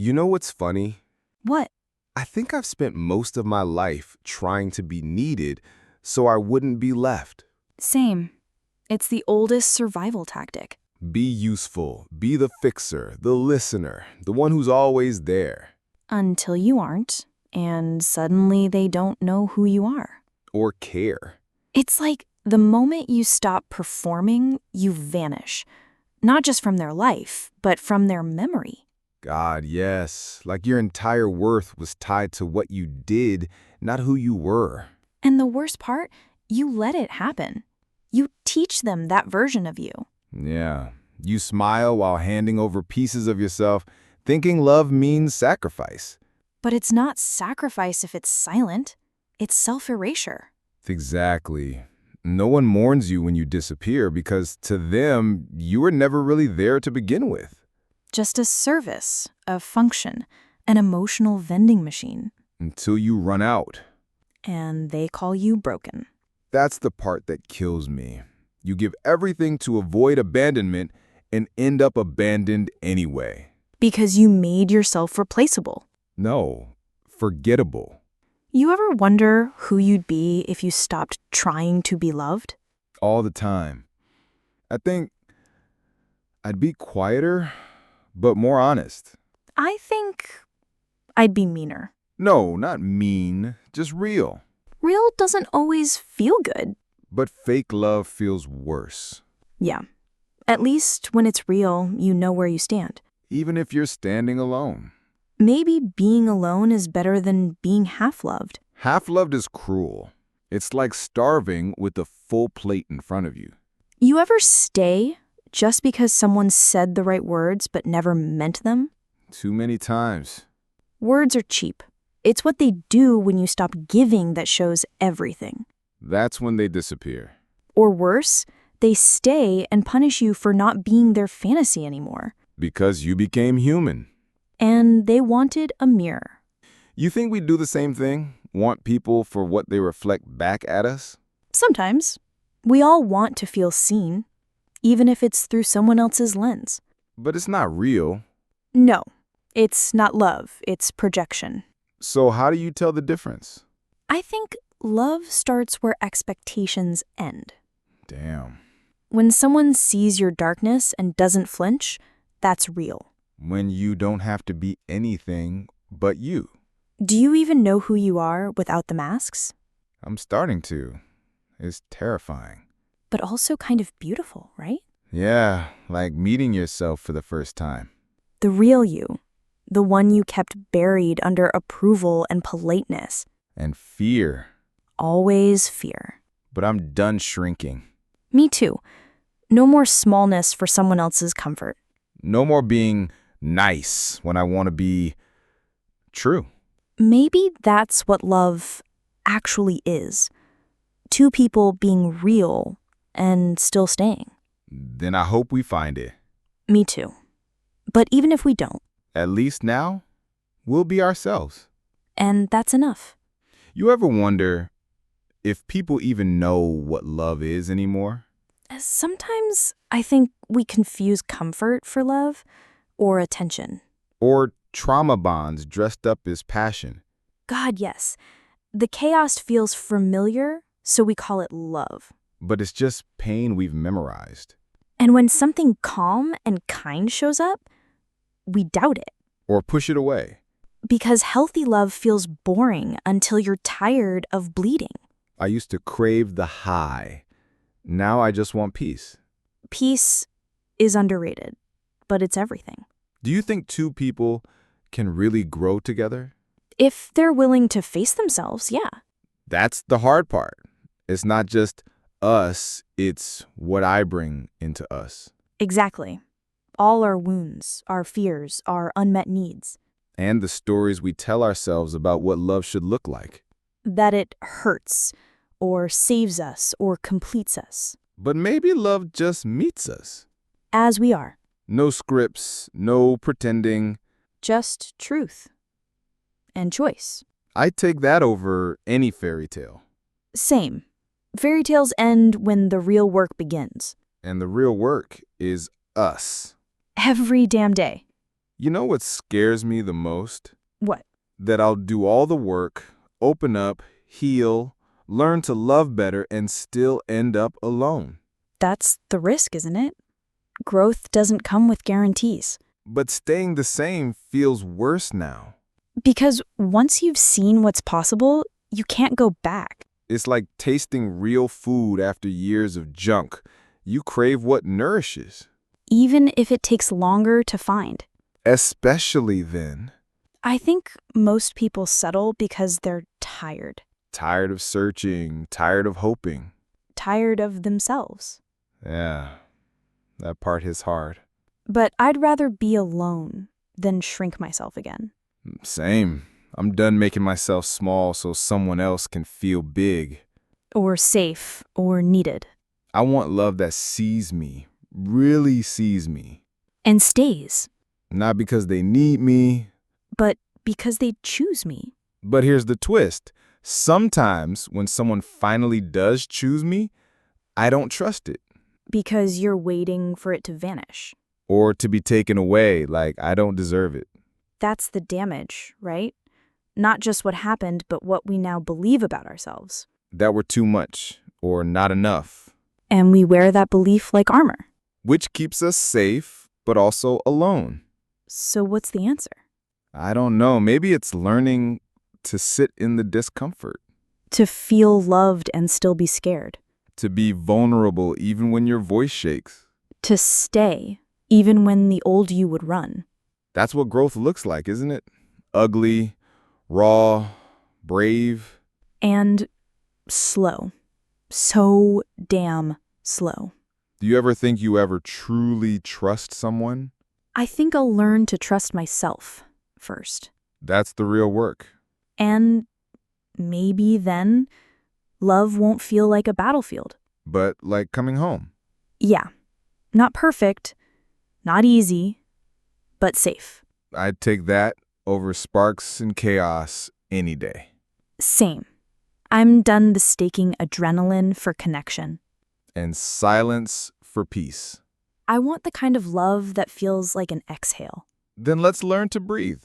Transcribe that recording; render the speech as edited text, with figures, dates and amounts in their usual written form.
You know what's funny? What? I think I've spent most of my life trying to be needed so I wouldn't be left. Same. It's the oldest survival tactic. Be useful, be the fixer, the listener, the one who's always there. Until you aren't, and suddenly they don't know who you are. Or care. It's like the moment you stop performing, you vanish. Not just from their life, but from their memory. God, yes. Like your entire worth was tied to what you did, not who you were. And the worst part, you let it happen. You teach them that version of you. Yeah. You smile while handing over pieces of yourself, thinking love means sacrifice. But it's not sacrifice if it's silent. It's self-erasure. Exactly. No one mourns you when you disappear because to them, you were never really there to begin with. Just a service, a function, an emotional vending machine. Until you run out. And they call you broken. That's the part that kills me. You give everything to avoid abandonment and end up abandoned anyway. Because you made yourself replaceable. No, forgettable. You ever wonder who you'd be if you stopped trying to be loved? All the time. I think I'd be quieter, but more honest. I think I'd be meaner. No, not mean, just real. Real doesn't always feel good. But fake love feels worse. Yeah. At least when it's real, you know where you stand. Even if you're standing alone. Maybe being alone is better than being half-loved. Half-loved is cruel. It's like starving with a full plate in front of you. You ever stay just because someone said the right words but never meant them? Too many times. Words are cheap. It's what they do when you stop giving that shows everything. That's when they disappear. Or worse, they stay and punish you for not being their fantasy anymore. Because you became human. And they wanted a mirror. You think we do the same thing? Want people for what they reflect back at us? Sometimes. We all want to feel seen, even if it's through someone else's lens. But it's not real. No, it's not love, it's projection. So how do you tell the difference? I think love starts where expectations end. Damn. When someone sees your darkness and doesn't flinch, that's real. When you don't have to be anything but you. Do you even know who you are without the masks? I'm starting to. It's terrifying. But also kind of beautiful, right? Yeah, like meeting yourself for the first time. The real you. The one you kept buried under approval and politeness. And fear. Always fear. But I'm done shrinking. Me too. No more smallness for someone else's comfort. No more being nice when I want to be true. Maybe that's what love actually is. Two people being real and still staying. Then I hope we find it. Me too. But even if we don't. At least now, we'll be ourselves. And that's enough. You ever wonder if people even know what love is anymore? Sometimes I think we confuse comfort for love or attention. Or trauma bonds dressed up as passion. God, yes. The chaos feels familiar, so we call it love. But it's just pain we've memorized. And when something calm and kind shows up, we doubt it. Or push it away. Because healthy love feels boring until you're tired of bleeding. I used to crave the high. Now I just want peace. Peace is underrated, but it's everything. Do you think two people can really grow together? If they're willing to face themselves, yeah. That's the hard part. It's not just us, it's what I bring into us. Exactly. All our wounds, our fears, our unmet needs. And the stories we tell ourselves about what love should look like. That it hurts, or saves us, or completes us. But maybe love just meets us. As we are. No scripts, no pretending. Just truth. And choice. I'd take that over any fairy tale. Same. Fairy tales end when the real work begins. And the real work is us. Every damn day. You know what scares me the most? What? That I'll do all the work, open up, heal, learn to love better, and still end up alone. That's the risk, isn't it? Growth doesn't come with guarantees. But staying the same feels worse now. Because once you've seen what's possible, you can't go back. It's like tasting real food after years of junk. You crave what nourishes. Even if it takes longer to find. Especially then. I think most people settle because they're tired. Tired of searching, tired of hoping. Tired of themselves. Yeah, that part hits hard. But I'd rather be alone than shrink myself again. Same. I'm done making myself small so someone else can feel big. Or safe, or needed. I want love that sees me, really sees me. And stays. Not because they need me. But because they choose me. But here's the twist. Sometimes when someone finally does choose me, I don't trust it. Because you're waiting for it to vanish. Or to be taken away like I don't deserve it. That's the damage, right? Not just what happened, but what we now believe about ourselves. That we're too much or not enough. And we wear that belief like armor. Which keeps us safe, but also alone. So what's the answer? I don't know. Maybe it's learning to sit in the discomfort. To feel loved and still be scared. To be vulnerable even when your voice shakes. To stay, even when the old you would run. That's what growth looks like, isn't it? Ugly, raw, brave. And slow. So damn slow. Do you ever think you ever truly trust someone? I think I'll learn to trust myself first. That's the real work. And maybe then love won't feel like a battlefield. But like coming home. Yeah. Not perfect, not easy, but safe. I'd take that over sparks and chaos any day. Same. I'm done mistaking adrenaline for connection. And silence for peace. I want the kind of love that feels like an exhale. Then let's learn to breathe.